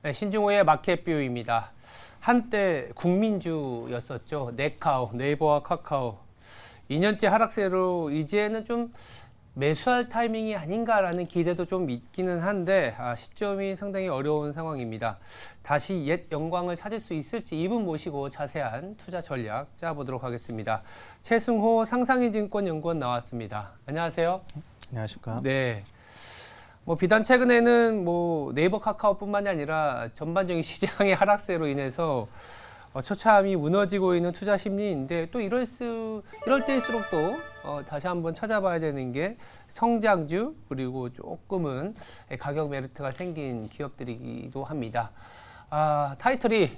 네, 신중호의 마켓뷰입니다. 한때 국민주였었죠. 네카오, 네이버와 카카오. 2년째 하락세로 이제는 좀 매수할 타이밍이 아닌가라는 기대도 좀 있기는 한데 시점이 상당히 어려운 상황입니다. 다시 옛 영광을 찾을 수 있을지 이분 모시고 자세한 투자 전략 짜보도록 하겠습니다. 최승호 상상인증권연구원 나왔습니다. 안녕하세요. 안녕하십니까. 네. 비단 최근에는 네이버 카카오뿐만이 아니라 전반적인 시장의 하락세로 인해서 처참히 무너지고 있는 투자 심리인데 또 이럴 때일수록 또 다시 한번 찾아봐야 되는 게 성장주 그리고 조금은 가격 메리트가 생긴 기업들이기도 합니다. 타이틀이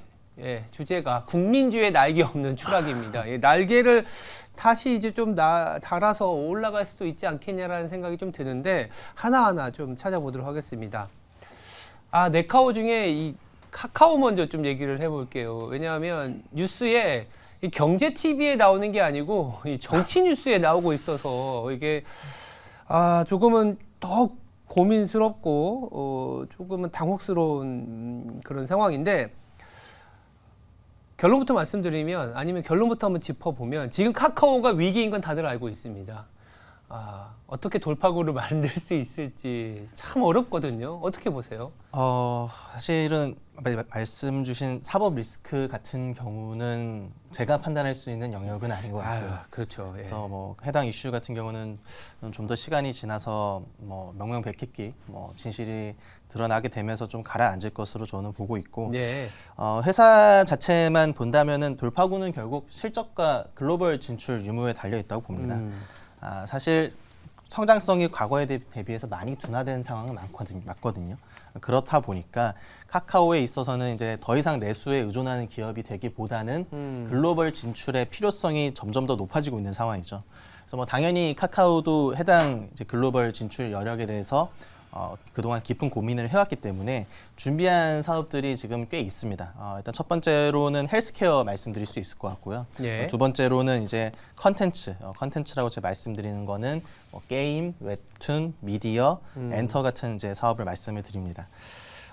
주제가 국민주의 날개 없는 추락입니다. 날개를 다시 이제 좀 달아서 올라갈 수도 있지 않겠냐라는 생각이 좀 드는데 하나하나 좀 찾아보도록 하겠습니다. 네카오 중에 이 카카오 먼저 좀 얘기를 해볼게요. 왜냐하면 뉴스에 이 경제 TV에 나오는 게 아니고 이 정치 뉴스에 나오고 있어서 이게 조금은 더 고민스럽고 조금은 당혹스러운 그런 상황인데 결론부터 말씀드리면 아니면 결론부터 한번 짚어보면 지금 카카오가 위기인 건 다들 알고 있습니다. 어떻게 돌파구를 만들 수 있을지 참 어렵거든요. 어떻게 보세요? 사실은 말씀 주신 사법 리스크 같은 경우는 제가 판단할 수 있는 영역은 아닌 것 같고요. 그렇죠. 예. 그래서 해당 이슈 같은 경우는 좀 더 시간이 지나서 명명백백히 진실이 드러나게 되면서 좀 가라앉을 것으로 저는 보고 있고 네. 회사 자체만 본다면은 돌파구는 결국 실적과 글로벌 진출 유무에 달려 있다고 봅니다. 사실 성장성이 과거에 대비해서 많이 둔화된 상황은 맞거든요. 그렇다 보니까 카카오에 있어서는 이제 더 이상 내수에 의존하는 기업이 되기보다는 글로벌 진출의 필요성이 점점 더 높아지고 있는 상황이죠. 그래서 당연히 카카오도 해당 이제 글로벌 진출 여력에 대해서 그동안 깊은 고민을 해왔기 때문에 준비한 사업들이 지금 꽤 있습니다. 일단 첫 번째로는 헬스케어 말씀드릴 수 있을 것 같고요. 예. 두 번째로는 이제 컨텐츠라고 제가 말씀드리는 거는 게임, 웹툰, 미디어, 엔터 같은 이제 사업을 말씀을 드립니다.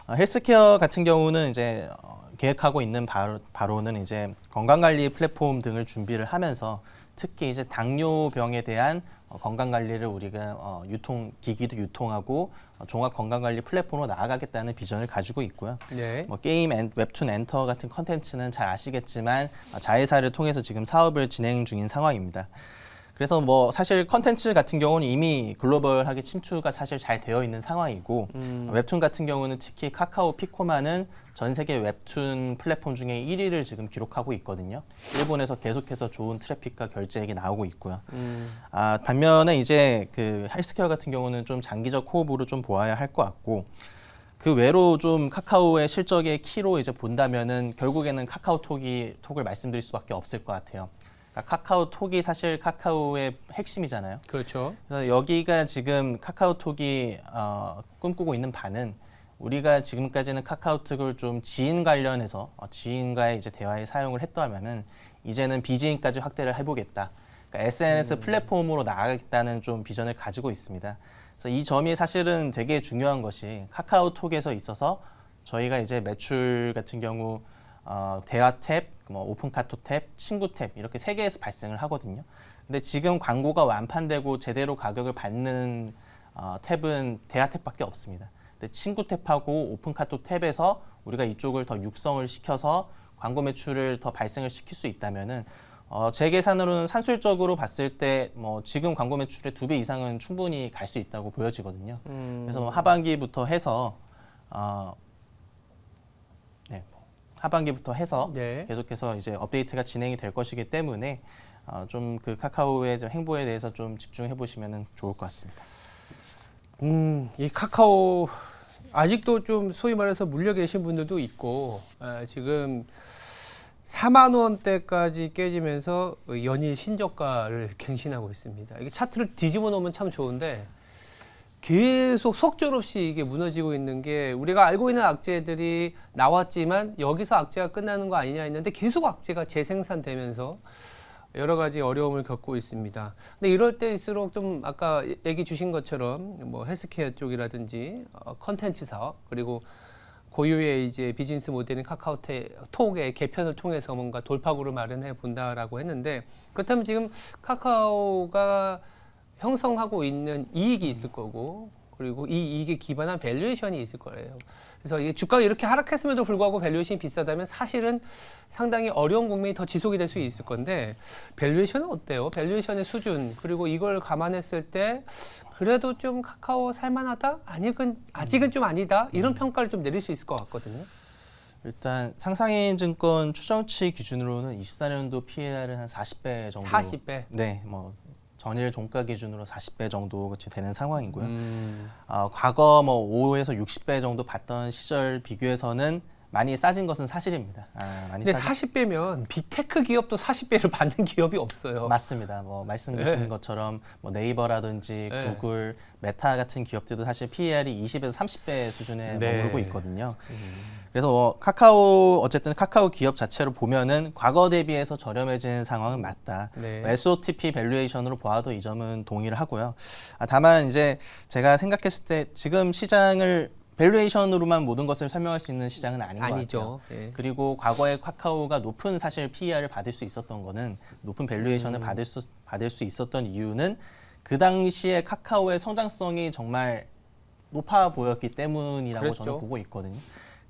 헬스케어 같은 경우는 이제 계획하고 있는 바로는 이제 건강관리 플랫폼 등을 준비를 하면서 특히 이제 당뇨병에 대한 건강 관리를 우리가 기기도 유통하고 종합 건강 관리 플랫폼으로 나아가겠다는 비전을 가지고 있고요. 네. 게임, 웹툰, 엔터 같은 컨텐츠는 잘 아시겠지만 자회사를 통해서 지금 사업을 진행 중인 상황입니다. 그래서 사실 컨텐츠 같은 경우는 이미 글로벌하게 침투가 사실 잘 되어 있는 상황이고 웹툰 같은 경우는 특히 카카오 피코마는 전 세계 웹툰 플랫폼 중에 1위를 지금 기록하고 있거든요. 일본에서 계속해서 좋은 트래픽과 결제액이 나오고 있고요. 반면에 이제 그 헬스케어 같은 경우는 좀 장기적 호흡으로 좀 보아야 할 것 같고 그 외로 좀 카카오의 실적의 키로 이제 본다면은 결국에는 카카오톡을 말씀드릴 수밖에 없을 것 같아요. 카카오톡이 사실 카카오의 핵심이잖아요. 그렇죠. 그래서 여기가 지금 카카오톡이 꿈꾸고 있는 바는 우리가 지금까지는 카카오톡을 좀 지인 관련해서 지인과의 이제 대화에 사용을 했다면은 이제는 비지인까지 확대를 해보겠다. 그러니까 SNS 플랫폼으로 나아가겠다는 좀 비전을 가지고 있습니다. 그래서 이 점이 사실은 되게 중요한 것이 카카오톡에서 있어서 저희가 이제 매출 같은 경우 대화 탭, 오픈 카톡 탭, 친구 탭 이렇게 3개에서 발생을 하거든요. 근데 지금 광고가 완판되고 제대로 가격을 받는 탭은 대화 탭밖에 없습니다. 근데 친구 탭하고 오픈 카톡 탭에서 우리가 이쪽을 더 육성을 시켜서 광고 매출을 더 발생을 시킬 수 있다면은 제 계산으로는 산술적으로 봤을 때 지금 광고 매출의 2배 이상은 충분히 갈 수 있다고 보여지거든요. 그래서 하반기부터 해서 네. 계속해서 이제 업데이트가 진행이 될 것이기 때문에 좀 그 카카오의 행보에 대해서 좀 집중해 보시면 좋을 것 같습니다. 이 카카오 아직도 좀 소위 말해서 물려 계신 분들도 있고 지금 4만 원대까지 깨지면서 연일 신저가를 갱신하고 있습니다. 이게 차트를 뒤집어 놓으면 참 좋은데 계속 속절없이 이게 무너지고 있는 게 우리가 알고 있는 악재들이 나왔지만 여기서 악재가 끝나는 거 아니냐 했는데 계속 악재가 재생산되면서 여러 가지 어려움을 겪고 있습니다. 근데 이럴 때일수록 좀 아까 얘기 주신 것처럼 헬스케어 쪽이라든지 컨텐츠 사업 그리고 고유의 이제 비즈니스 모델인 카카오톡의 개편을 통해서 뭔가 돌파구를 마련해 본다라고 했는데 그렇다면 지금 카카오가 형성하고 있는 이익이 있을 거고 그리고 이 이익에 기반한 밸류에이션이 있을 거예요. 그래서 이 주가가 이렇게 하락했음에도 불구하고 밸류에이션이 비싸다면 사실은 상당히 어려운 국면이 더 지속이 될 수 있을 건데 밸류에이션은 어때요? 밸류에이션의 수준 그리고 이걸 감안했을 때 그래도 좀 카카오 살만하다? 아직은 좀 아니다? 이런 평가를 좀 내릴 수 있을 것 같거든요. 일단 상상인증권 추정치 기준으로는 24년도 PER은 한 40배 정도. 40배. 네, 뭐 전일 종가 기준으로 40배 정도 되는 상황이고요. 과거 뭐 5에서 60배 정도 봤던 시절 비교해서는 많이 싸진 것은 사실입니다. 많이 근데 40배면 빅테크 기업도 40배를 받는 기업이 없어요. 맞습니다. 뭐 말씀 주신 네. 것처럼 뭐 네이버라든지 네. 구글, 메타 같은 기업들도 사실 PER이 20에서 30배 수준에 네. 머무르고 있거든요. 그래서 뭐 어쨌든 카카오 기업 자체로 보면은 과거 대비해서 저렴해지는 상황은 맞다. 네. SOTP 밸류에이션으로 보아도 이 점은 동의를 하고요. 다만 이제 제가 생각했을 때 지금 시장을 밸류에이션으로만 모든 것을 설명할 수 있는 시장은 아닌 것 같아요. 아니죠. 예. 그리고 과거에 카카오가 높은 사실 PER을 받을 수 있었던 거는 높은 밸류에이션을 받을 수 있었던 이유는 그 당시에 카카오의 성장성이 정말 높아 보였기 때문이라고 그랬죠. 저는 보고 있거든요.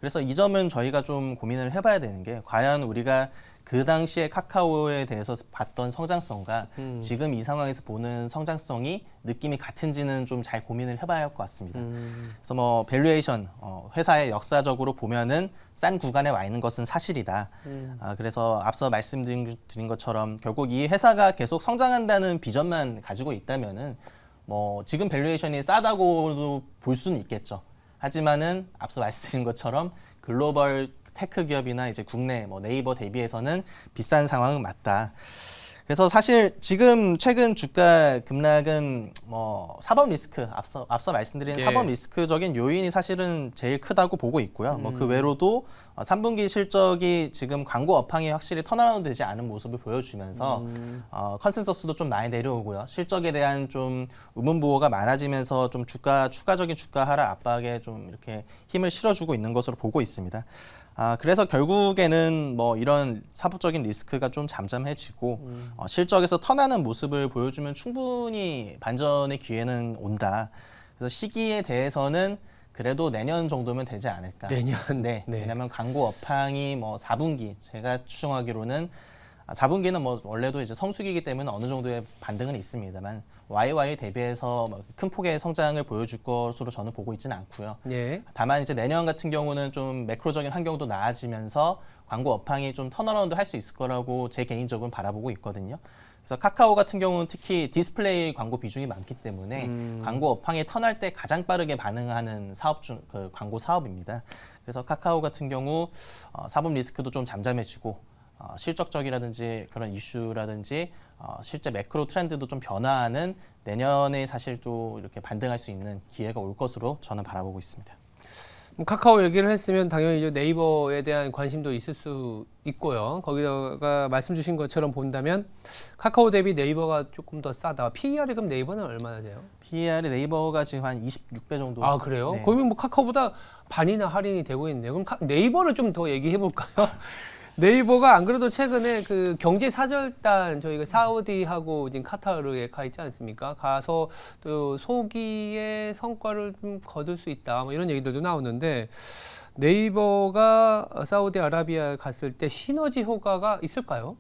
그래서 이 점은 저희가 좀 고민을 해봐야 되는 게 과연 우리가 그 당시에 카카오에 대해서 봤던 성장성과 지금 이 상황에서 보는 성장성이 느낌이 같은지는 좀 잘 고민을 해봐야 할 것 같습니다. 그래서 뭐 밸류에이션 회사의 역사적으로 보면은 싼 구간에 와 있는 것은 사실이다. 그래서 앞서 말씀드린 것처럼 결국 이 회사가 계속 성장한다는 비전만 가지고 있다면은 뭐 지금 밸류에이션이 싸다고도 볼 수는 있겠죠. 하지만은 앞서 말씀드린 것처럼 글로벌 테크 기업이나 이제 국내 뭐 네이버 대비해서는 비싼 상황은 맞다. 그래서 사실 지금 최근 주가 급락은 뭐 사법 리스크 앞서 말씀드린 예. 사법 리스크적인 요인이 사실은 제일 크다고 보고 있고요. 뭐 그 외로도 3분기 실적이 지금 광고 업황이 확실히 턴어라운드 되지 않은 모습을 보여주면서 컨센서스도 좀 많이 내려오고요. 실적에 대한 좀 의문부호가 많아지면서 좀 추가적인 주가 하락 압박에 좀 이렇게 힘을 실어주고 있는 것으로 보고 있습니다. 그래서 결국에는 뭐 이런 사법적인 리스크가 좀 잠잠해지고 실적에서 턴하는 모습을 보여주면 충분히 반전의 기회는 온다. 그래서 시기에 대해서는 그래도 내년 정도면 되지 않을까. 내년. 네. 네. 왜냐하면 광고 업황이 뭐 4분기 제가 추정하기로는 4분기는 뭐 원래도 이제 성수기이기 때문에 어느 정도의 반등은 있습니다만 YY 대비해서 큰 폭의 성장을 보여줄 것으로 저는 보고 있지는 않고요. 예. 다만 이제 내년 같은 경우는 좀 매크로적인 환경도 나아지면서 광고 업황이 좀 턴어라운드 할 수 있을 거라고 제 개인적으로 바라보고 있거든요. 그래서 카카오 같은 경우는 특히 디스플레이 광고 비중이 많기 때문에 광고 업황이 턴할 때 가장 빠르게 반응하는 그 광고 사업입니다. 그래서 카카오 같은 경우 사법 리스크도 좀 잠잠해지고 실적적이라든지 그런 이슈라든지 실제 매크로 트렌드도 좀 변화하는 내년에 사실 또 이렇게 반등할 수 있는 기회가 올 것으로 저는 바라보고 있습니다. 카카오 얘기를 했으면 당연히 이제 네이버에 대한 관심도 있을 수 있고요. 거기다가 말씀 주신 것처럼 본다면 카카오 대비 네이버가 조금 더 싸다. PER이 그럼 네이버는 얼마나 돼요? PER이 네이버가 지금 한 26배 정도. 아 그래요? 네. 그러면 뭐 카카오보다 반이나 할인이 되고 있네요. 그럼 네이버를 좀 더 얘기해 볼까요? 네이버가 안 그래도 최근에 그 경제 사절단 저희가 사우디하고 지금 카타르에 가 있지 않습니까? 가서 또 소기의 성과를 좀 거둘 수 있다. 뭐 이런 얘기들도 나오는데 네이버가 사우디아라비아에 갔을 때 시너지 효과가 있을까요?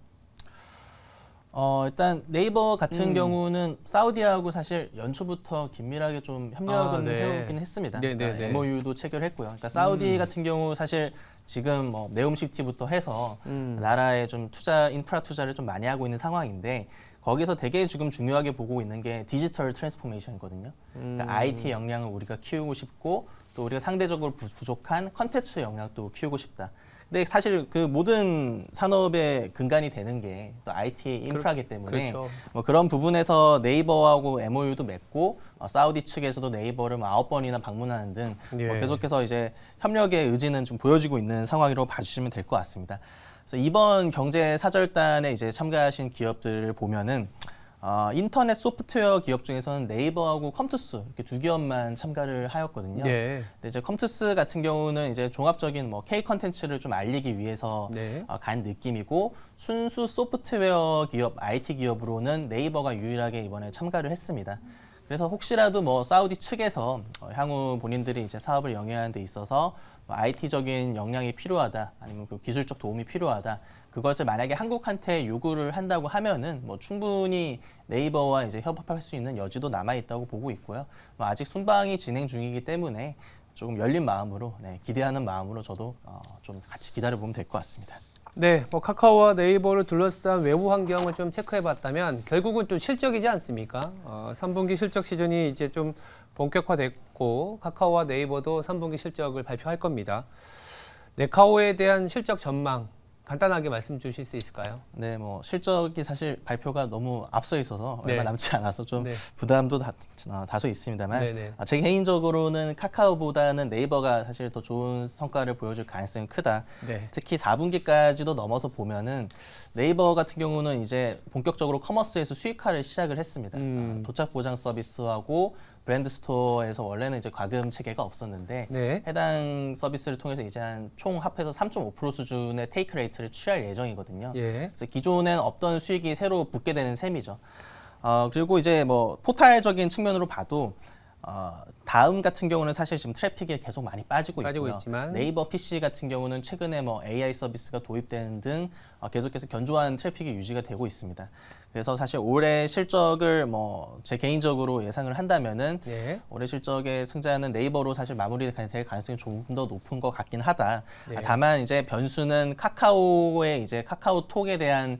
일단 네이버 같은 경우는 사우디하고 사실 연초부터 긴밀하게 좀 협력은 네. 해오긴 했습니다. 네, 네, 그러니까 네. MOU도 체결했고요. 그러니까 사우디 같은 경우 사실 지금 뭐 네옴시티부터 해서 나라에 좀 인프라 투자를 좀 많이 하고 있는 상황인데 거기서 되게 지금 중요하게 보고 있는 게 디지털 트랜스포메이션이거든요. 그러니까 IT 역량을 우리가 키우고 싶고 또 우리가 상대적으로 부족한 컨텐츠 역량도 키우고 싶다. 근데 사실 그 모든 산업의 근간이 되는 게 또 IT 인프라기 때문에 그렇죠. 뭐 그런 부분에서 네이버하고 MOU도 맺고 사우디 측에서도 네이버를 뭐 9번이나 방문하는 등 예. 뭐 계속해서 이제 협력의 의지는 좀 보여지고 있는 상황이라고 봐주시면 될 것 같습니다. 그래서 이번 경제 사절단에 이제 참가하신 기업들을 보면은 인터넷 소프트웨어 기업 중에서는 네이버하고 컴투스 이렇게 두 기업만 참가를 하였거든요. 네. 근데 이제 컴투스 같은 경우는 이제 종합적인 뭐 K 컨텐츠를 좀 알리기 위해서 네. 간 느낌이고 순수 소프트웨어 기업, IT 기업으로는 네이버가 유일하게 이번에 참가를 했습니다. 그래서 혹시라도 뭐 사우디 측에서 향후 본인들이 이제 사업을 영위하는 데 있어서 뭐 IT적인 역량이 필요하다, 아니면 그 기술적 도움이 필요하다. 그것을 만약에 한국한테 요구를 한다고 하면은 뭐 충분히 네이버와 이제 협업할 수 있는 여지도 남아 있다고 보고 있고요. 뭐 아직 순방이 진행 중이기 때문에 조금 열린 마음으로, 기대하는 마음으로 저도 좀 같이 기다려보면 될 것 같습니다. 네, 뭐 카카오와 네이버를 둘러싼 외부 환경을 좀 체크해봤다면 결국은 좀 실적이지 않습니까? 3분기 실적 시즌이 이제 좀 본격화됐고 카카오와 네이버도 3분기 실적을 발표할 겁니다. 네카오에 대한 실적 전망 간단하게 말씀 주실 수 있을까요? 네, 뭐 실적이 사실 발표가 너무 앞서 있어서 네. 얼마 남지 않아서 좀 네. 부담도 다소 있습니다만 네네. 제 개인적으로는 카카오보다는 네이버가 사실 더 좋은 성과를 보여줄 가능성이 크다. 네. 특히 4분기까지도 넘어서 보면은 네이버 같은 경우는 이제 본격적으로 커머스에서 수익화를 시작을 했습니다. 도착 보장 서비스하고 브랜드 스토어에서 원래는 이제 과금 체계가 없었는데 네. 해당 서비스를 통해서 이제 한 총 합해서 3.5% 수준의 테이크 레이트를 취할 예정이거든요. 예. 그래서 기존엔 없던 수익이 새로 붙게 되는 셈이죠. 그리고 이제 뭐 포탈적인 측면으로 봐도 다음 같은 경우는 사실 지금 트래픽이 계속 많이 빠지고 있고요. 있지만 네이버 PC 같은 경우는 최근에 뭐 AI 서비스가 도입되는 등 계속해서 견조한 트래픽이 유지가 되고 있습니다. 그래서 사실 올해 실적을 뭐 제 개인적으로 예상을 한다면은 네. 올해 실적의 승자는 네이버로 사실 마무리될 가능성이 조금 더 높은 것 같긴 하다. 네. 다만 이제 변수는 카카오의 이제 카카오톡에 대한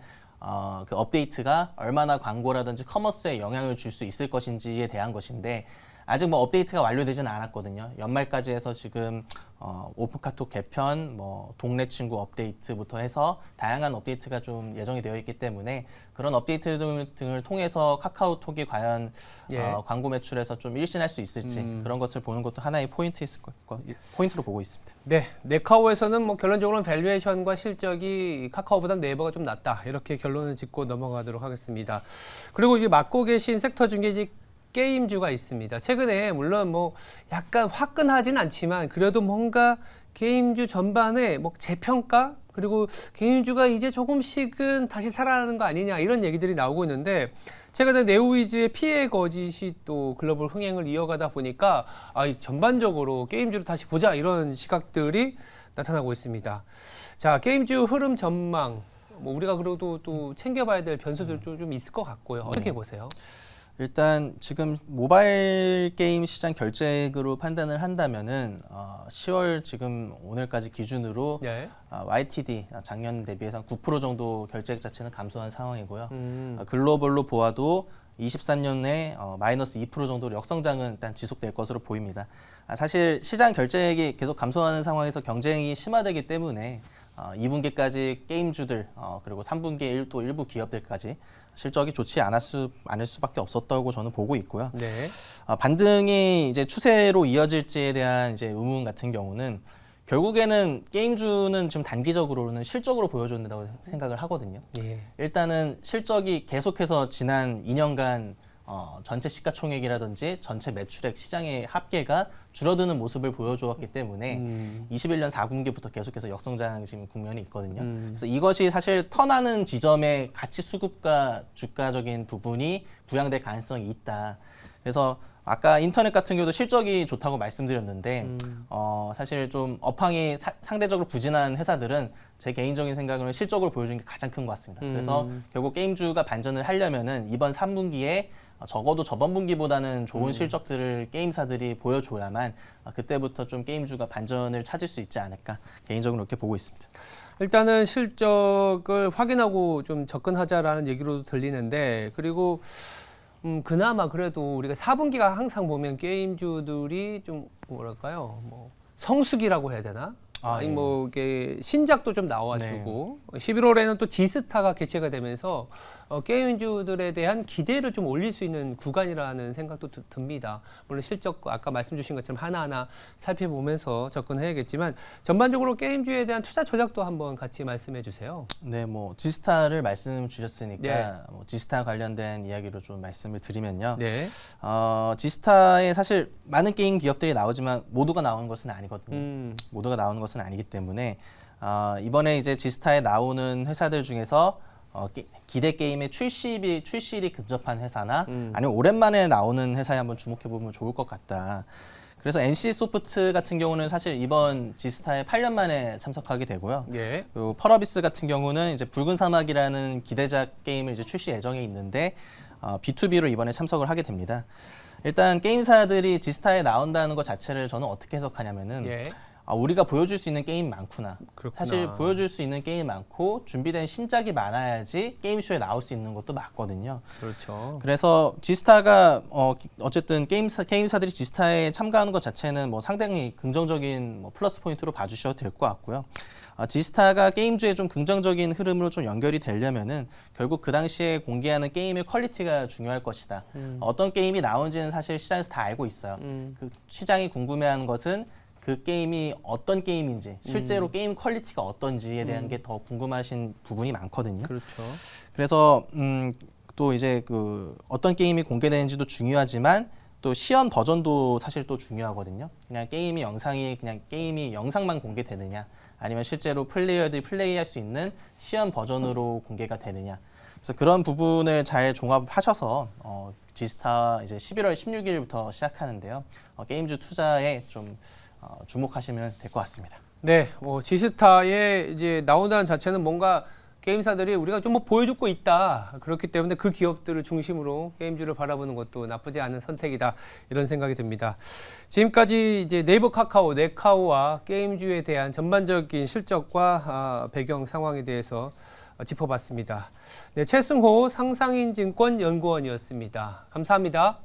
그 업데이트가 얼마나 광고라든지 커머스에 영향을 줄 수 있을 것인지에 대한 것인데 아직 뭐 업데이트가 완료되지는 않았거든요. 연말까지 해서 지금 오픈카톡 개편, 뭐 동네 친구 업데이트부터 해서 다양한 업데이트가 좀 예정이 되어 있기 때문에 그런 업데이트 등을 통해서 카카오톡이 과연 예. 광고 매출에서 좀 일신할 수 있을지 그런 것을 보는 것도 하나의 포인트로 보고 있습니다. 네, 네카오에서는 뭐 결론적으로는 밸류에이션과 실적이 카카오보다 네이버가 좀 낫다 이렇게 결론을 짓고 넘어가도록 하겠습니다. 그리고 이제 맡고 계신 섹터 중에 이제 게임주가 있습니다. 최근에 물론 뭐 약간 화끈하진 않지만 그래도 뭔가 게임주 전반에 뭐 재평가 그리고 게임주가 이제 조금씩은 다시 살아나는 거 아니냐 이런 얘기들이 나오고 있는데 최근에 네오위즈의 피해 거짓이 또 글로벌 흥행을 이어가다 보니까 전반적으로 게임주를 다시 보자 이런 시각들이 나타나고 있습니다. 자, 게임주 흐름 전망 뭐 우리가 그래도 또 챙겨봐야 될 변수들도 좀 있을 것 같고요. 어떻게 보세요? 일단 지금 모바일 게임 시장 결제액으로 판단을 한다면은 10월 지금 오늘까지 기준으로 네. YTD 작년 대비해서 9% 정도 결제액 자체는 감소한 상황이고요. 글로벌로 보아도 23년에 마이너스 2% 정도로 역성장은 일단 지속될 것으로 보입니다. 사실 시장 결제액이 계속 감소하는 상황에서 경쟁이 심화되기 때문에 2분기까지 게임주들 그리고 3분기에 또 일부 기업들까지 실적이 좋지 않을 수밖에 없었다고 저는 보고 있고요. 네. 반등이 이제 추세로 이어질지에 대한 이제 의문 같은 경우는 결국에는 게임주는 지금 단기적으로는 실적으로 보여준다고 생각을 하거든요. 예. 일단은 실적이 계속해서 지난 2년간 전체 시가총액이라든지 전체 매출액 시장의 합계가 줄어드는 모습을 보여주었기 때문에 21년 4분기부터 계속해서 역성장 지금 국면이 있거든요. 그래서 이것이 사실 턴하는 지점의 가치 수급과 주가적인 부분이 부양될 가능성이 있다. 그래서 아까 인터넷 같은 경우도 실적이 좋다고 말씀드렸는데 사실 좀 업황이 상대적으로 부진한 회사들은 제 개인적인 생각으로는 실적으로 보여주는 게 가장 큰 것 같습니다. 그래서 결국 게임주가 반전을 하려면은 이번 3분기에 적어도 저번 분기보다는 좋은 실적들을 게임사들이 보여줘야만 그때부터 좀 게임주가 반전을 찾을 수 있지 않을까 개인적으로 이렇게 보고 있습니다. 일단은 실적을 확인하고 좀 접근하자라는 얘기로 들리는데 그리고 그나마 그래도 우리가 4분기가 항상 보면 게임주들이 좀 뭐랄까요, 뭐 성수기라고 해야 되나? 아니 뭐 이게 신작도 좀 나와주고 11월에는 또 지스타가 개최가 되면서 게임주들에 대한 기대를 좀 올릴 수 있는 구간이라는 생각도 듭니다. 물론 실적 아까 말씀 주신 것처럼 하나하나 살펴보면서 접근해야겠지만 전반적으로 게임주에 대한 투자 전략도 한번 같이 말씀해 주세요. 네, 뭐 지스타를 말씀 주셨으니까 네. 뭐 지스타 관련된 이야기로 좀 말씀을 드리면요. 네. 지스타에 사실 많은 게임 기업들이 나오지만 모두가 나오는 것은 아니거든요. 모두가 나오는 것은 아니기 때문에 이번에 이제 지스타에 나오는 회사들 중에서 기대 게임의 출시일이 근접한 회사나 아니면 오랜만에 나오는 회사에 한번 주목해 보면 좋을 것 같다. 그래서 NC 소프트 같은 경우는 사실 이번 지스타에 8년 만에 참석하게 되고요. 예. 그리고 펄어비스 같은 경우는 이제 붉은 사막이라는 기대작 게임을 이제 출시 예정에 있는데 B2B로 이번에 참석을 하게 됩니다. 일단 게임사들이 지스타에 나온다는 것 자체를 저는 어떻게 해석하냐면은 예. 우리가 보여줄 수 있는 게임 많구나. 그렇구나. 사실 보여줄 수 있는 게임 많고 준비된 신작이 많아야지 게임쇼에 나올 수 있는 것도 맞거든요. 그렇죠. 그래서 지스타가 어쨌든 게임사들이 지스타에 참가하는 것 자체는 뭐 상당히 긍정적인 뭐 플러스 포인트로 봐주셔도 될 것 같고요. 지스타가 게임주에 좀 긍정적인 흐름으로 좀 연결이 되려면은 결국 그 당시에 공개하는 게임의 퀄리티가 중요할 것이다. 어떤 게임이 나온지는 사실 시장에서 다 알고 있어요. 그 시장이 궁금해하는 것은 그 게임이 어떤 게임인지, 실제로 게임 퀄리티가 어떤지에 대한 게 더 궁금하신 부분이 많거든요. 그렇죠. 그래서 또 이제 그 어떤 게임이 공개되는지도 중요하지만 또 시연 버전도 사실 또 중요하거든요. 그냥 게임이 영상만 공개되느냐, 아니면 실제로 플레이어들이 플레이할 수 있는 시연 버전으로 공개가 되느냐. 그래서 그런 부분을 잘 종합하셔서 지스타 이제 11월 16일부터 시작하는데요. 게임주 투자에 좀 주목하시면 될 것 같습니다. 네, 지스타에 이제 나온다는 자체는 뭔가 게임사들이 우리가 좀 뭐 보여줄 거 있다. 그렇기 때문에 그 기업들을 중심으로 게임주를 바라보는 것도 나쁘지 않은 선택이다. 이런 생각이 듭니다. 지금까지 이제 네이버 카카오, 네카오와 게임주에 대한 전반적인 실적과 배경 상황에 대해서 짚어봤습니다. 네, 최승호 상상인증권 연구원이었습니다. 감사합니다.